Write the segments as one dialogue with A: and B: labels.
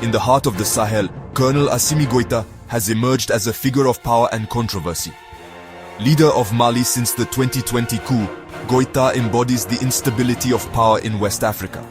A: in the heart of the Sahel, Colonel Assimi Goïta has emerged as a figure of power and controversy. Leader of Mali since the 2020 coup, Goïta embodies the instability of power in West Africa.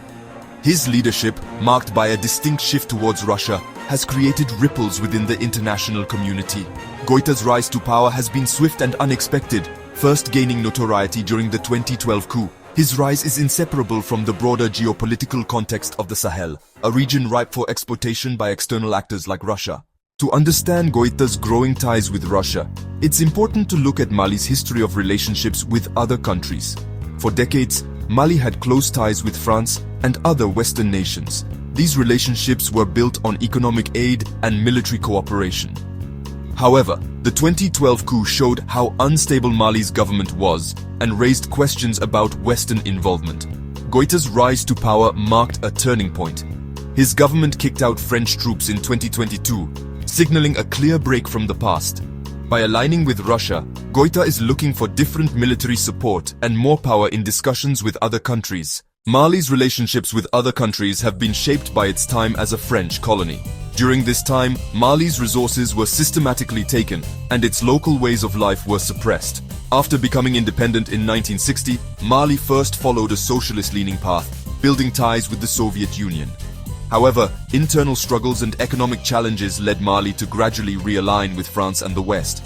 A: His leadership, marked by a distinct shift towards Russia, has created ripples within the international community. Goïta's rise to power has been swift and unexpected, first gaining notoriety during the 2012 coup. His rise is inseparable from the broader geopolitical context of the Sahel, a region ripe for exploitation by external actors like Russia. To understand Goïta's growing ties with Russia, it's important to look at Mali's history of relationships with other countries. For decades, Mali had close ties with France and other Western nations. These relationships were built on economic aid and military cooperation. However, the 2012 coup showed how unstable Mali's government was and raised questions about Western involvement. Goïta's rise to power marked a turning point. His government kicked out French troops in 2022, signaling a clear break from the past. By aligning with Russia, Goïta is looking for different military support and more power in discussions with other countries. Mali's relationships with other countries have been shaped by its time as a French colony. During this time, Mali's resources were systematically taken, and its local ways of life were suppressed. After becoming independent in 1960, Mali first followed a socialist-leaning path, building ties with the Soviet Union. However, internal struggles and economic challenges led Mali to gradually realign with France and the West.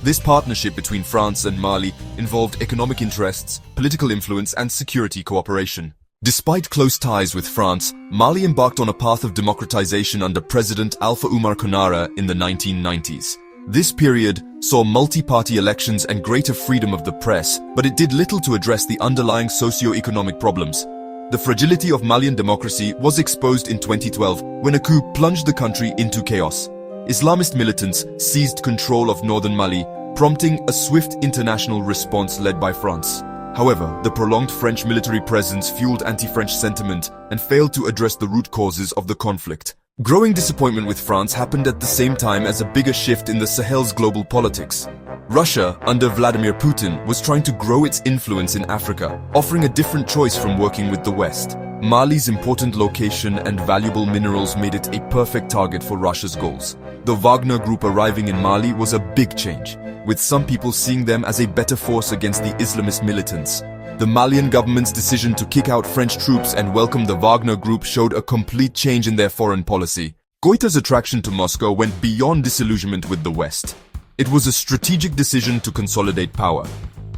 A: This partnership between France and Mali involved economic interests, political influence, and security cooperation. Despite close ties with France, Mali embarked on a path of democratization under President Alpha Oumar Konaré in the 1990s. This period saw multi-party elections and greater freedom of the press, but it did little to address the underlying socio-economic problems. The fragility of Malian democracy was exposed in 2012 when a coup plunged the country into chaos. Islamist militants seized control of northern Mali, prompting a swift international response led by France. However, the prolonged French military presence fueled anti-French sentiment and failed to address the root causes of the conflict. Growing disappointment with France happened at the same time as a bigger shift in the Sahel's global politics. Russia, under Vladimir Putin, was trying to grow its influence in Africa, offering a different choice from working with the West. Mali's important location and valuable minerals made it a perfect target for Russia's goals. The Wagner group arriving in Mali was a big change, with some people seeing them as a better force against the Islamist militants. The Malian government's decision to kick out French troops and welcome the Wagner group showed a complete change in their foreign policy. Goïta's attraction to Moscow went beyond disillusionment with the West. It was a strategic decision to consolidate power.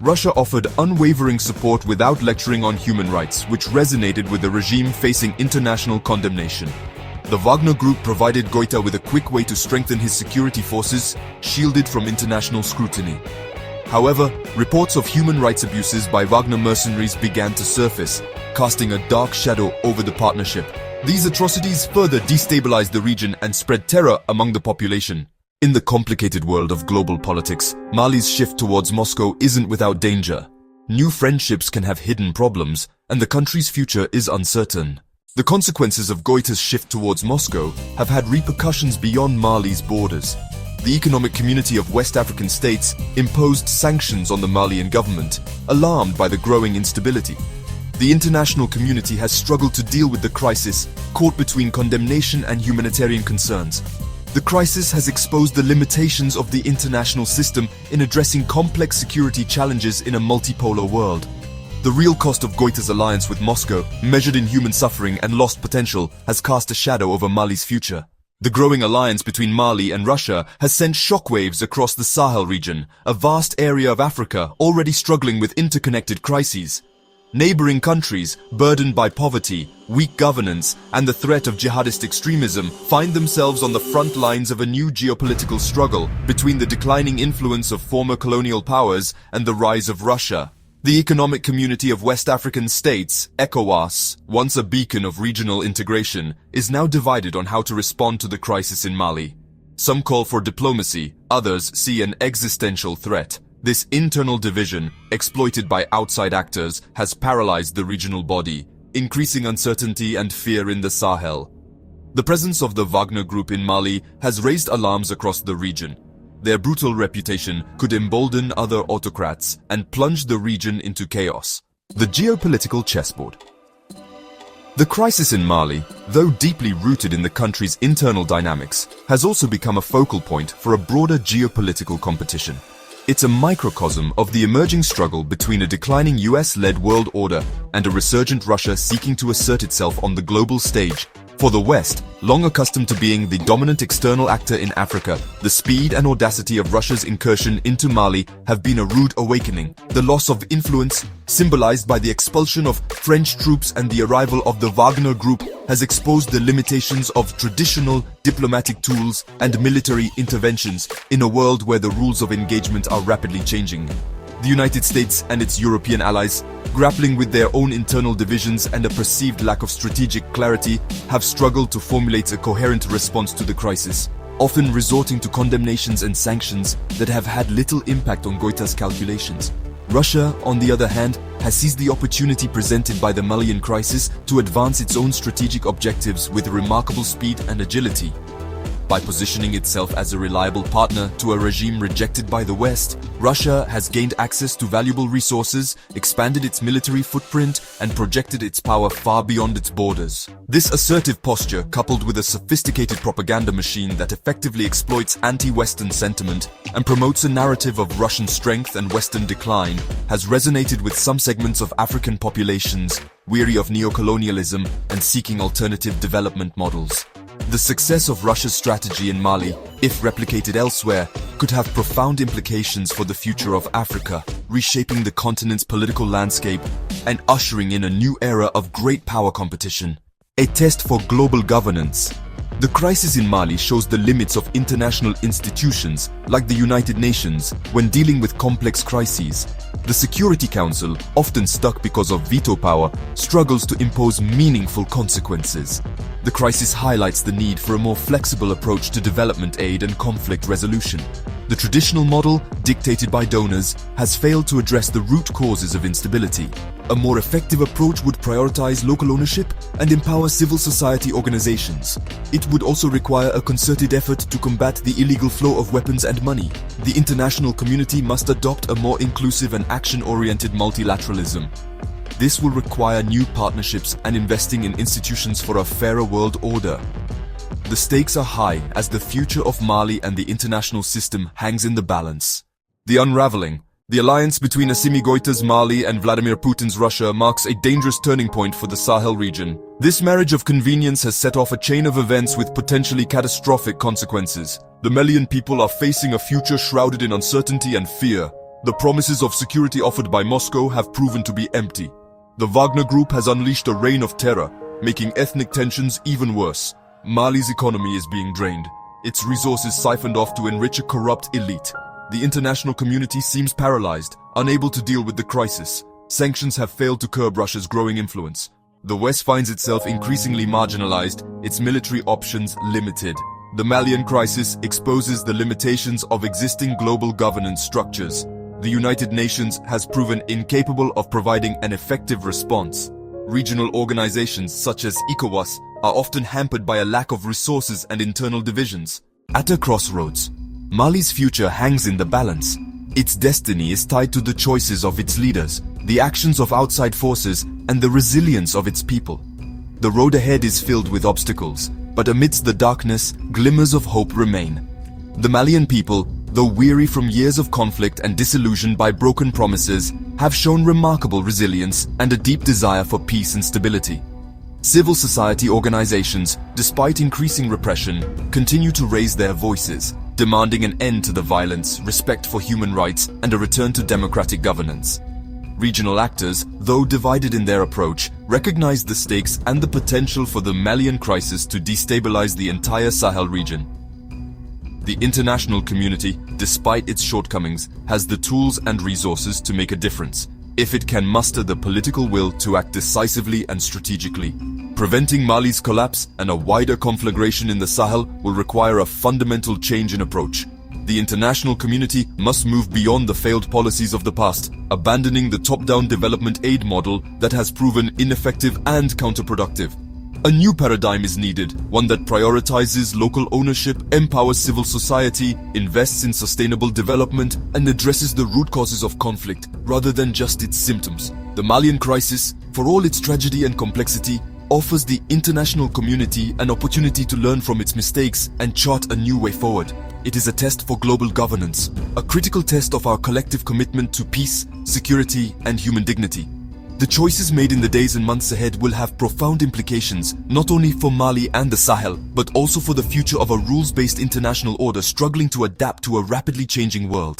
A: Russia offered unwavering support without lecturing on human rights, which resonated with a regime facing international condemnation. The Wagner group provided Goïta with a quick way to strengthen his security forces, shielded from international scrutiny. However, reports of human rights abuses by Wagner mercenaries began to surface, casting a dark shadow over the partnership. These atrocities further destabilized the region and spread terror among the population. In the complicated world of global politics, Mali's shift towards Moscow isn't without danger. New friendships can have hidden problems, and the country's future is uncertain. The consequences of Goïta's shift towards Moscow have had repercussions beyond Mali's borders. The economic community of West African states imposed sanctions on the Malian government, alarmed by the growing instability. The international community has struggled to deal with the crisis, caught between condemnation and humanitarian concerns. The crisis has exposed the limitations of the international system in addressing complex security challenges in a multipolar world. The real cost of Goïta's alliance with Moscow, measured in human suffering and lost potential, has cast a shadow over Mali's future. The growing alliance between Mali and Russia has sent shockwaves across the Sahel region, a vast area of Africa already struggling with interconnected crises. Neighboring countries, burdened by poverty, weak governance, and the threat of jihadist extremism, find themselves on the front lines of a new geopolitical struggle between the declining influence of former colonial powers and the rise of Russia. The Economic Community of West African States, ECOWAS, once a beacon of regional integration, is now divided on how to respond to the crisis in Mali. Some call for diplomacy, others see an existential threat. This internal division, exploited by outside actors, has paralyzed the regional body, increasing uncertainty and fear in the Sahel. The presence of the Wagner group in Mali has raised alarms across the region. Their brutal reputation could embolden other autocrats and plunge the region into chaos. The geopolitical chessboard. The crisis in Mali, though deeply rooted in the country's internal dynamics, has also become a focal point for a broader geopolitical competition. It's a microcosm of the emerging struggle between a declining US-led world order and a resurgent Russia seeking to assert itself on the global stage. For the West, long accustomed to being the dominant external actor in Africa, the speed and audacity of Russia's incursion into Mali have been a rude awakening. The loss of influence, symbolized by the expulsion of French troops and the arrival of the Wagner group, has exposed the limitations of traditional diplomatic tools and military interventions in a world where the rules of engagement are rapidly changing. The United States and its European allies, grappling with their own internal divisions and a perceived lack of strategic clarity, have struggled to formulate a coherent response to the crisis, often resorting to condemnations and sanctions that have had little impact on Goïta's calculations. Russia, on the other hand, has seized the opportunity presented by the Malian crisis to advance its own strategic objectives with remarkable speed and agility. By positioning itself as a reliable partner to a regime rejected by the West, Russia has gained access to valuable resources, expanded its military footprint, and projected its power far beyond its borders. This assertive posture, coupled with a sophisticated propaganda machine that effectively exploits anti-Western sentiment and promotes a narrative of Russian strength and Western decline, has resonated with some segments of African populations, weary of neocolonialism and seeking alternative development models. The success of Russia's strategy in Mali, if replicated elsewhere, could have profound implications for the future of Africa, reshaping the continent's political landscape and ushering in a new era of great power competition. A test for global governance. The crisis in Mali shows the limits of international institutions like the United Nations when dealing with complex crises. The Security Council, often stuck because of veto power, struggles to impose meaningful consequences. The crisis highlights the need for a more flexible approach to development aid and conflict resolution. The traditional model, dictated by donors, has failed to address the root causes of instability. A more effective approach would prioritize local ownership and empower civil society organizations. It would also require a concerted effort to combat the illegal flow of weapons and money. The international community must adopt a more inclusive and action-oriented multilateralism. This will require new partnerships and investing in institutions for a fairer world order. The stakes are high as the future of Mali and the international system hangs in the balance. The unraveling. The alliance between Assimi Goïta's Mali and Vladimir Putin's Russia marks a dangerous turning point for the Sahel region. This marriage of convenience has set off a chain of events with potentially catastrophic consequences. The Malian people are facing a future shrouded in uncertainty and fear. The promises of security offered by Moscow have proven to be empty. The Wagner group has unleashed a reign of terror, making ethnic tensions even worse. Mali's economy is being drained, its resources siphoned off to enrich a corrupt elite. The international community seems paralyzed, unable to deal with the crisis. Sanctions have failed to curb Russia's growing influence. The West finds itself increasingly marginalized, its military options limited. The Malian crisis exposes the limitations of existing global governance structures. The United Nations has proven incapable of providing an effective response. Regional organizations such as ECOWAS are often hampered by a lack of resources and internal divisions. At a crossroads, Mali's future hangs in the balance. Its destiny is tied to the choices of its leaders, the actions of outside forces, and the resilience of its people. The road ahead is filled with obstacles, but amidst the darkness, glimmers of hope remain. The Malian people, though weary from years of conflict and disillusioned by broken promises, have shown remarkable resilience and a deep desire for peace and stability. Civil society organizations, despite increasing repression, continue to raise their voices, demanding an end to the violence, respect for human rights, and a return to democratic governance. Regional actors, though divided in their approach, recognize the stakes and the potential for the Malian crisis to destabilize the entire Sahel region. The international community, despite its shortcomings, has the tools and resources to make a difference, if it can muster the political will to act decisively and strategically. Preventing Mali's collapse and a wider conflagration in the Sahel will require a fundamental change in approach. The international community must move beyond the failed policies of the past, abandoning the top-down development aid model that has proven ineffective and counterproductive. A new paradigm is needed, one that prioritizes local ownership, empowers civil society, invests in sustainable development, and addresses the root causes of conflict, rather than just its symptoms. The Malian crisis, for all its tragedy and complexity, offers the international community an opportunity to learn from its mistakes and chart a new way forward. It is a test for global governance, a critical test of our collective commitment to peace, security, and human dignity. The choices made in the days and months ahead will have profound implications, not only for Mali and the Sahel, but also for the future of a rules-based international order struggling to adapt to a rapidly changing world.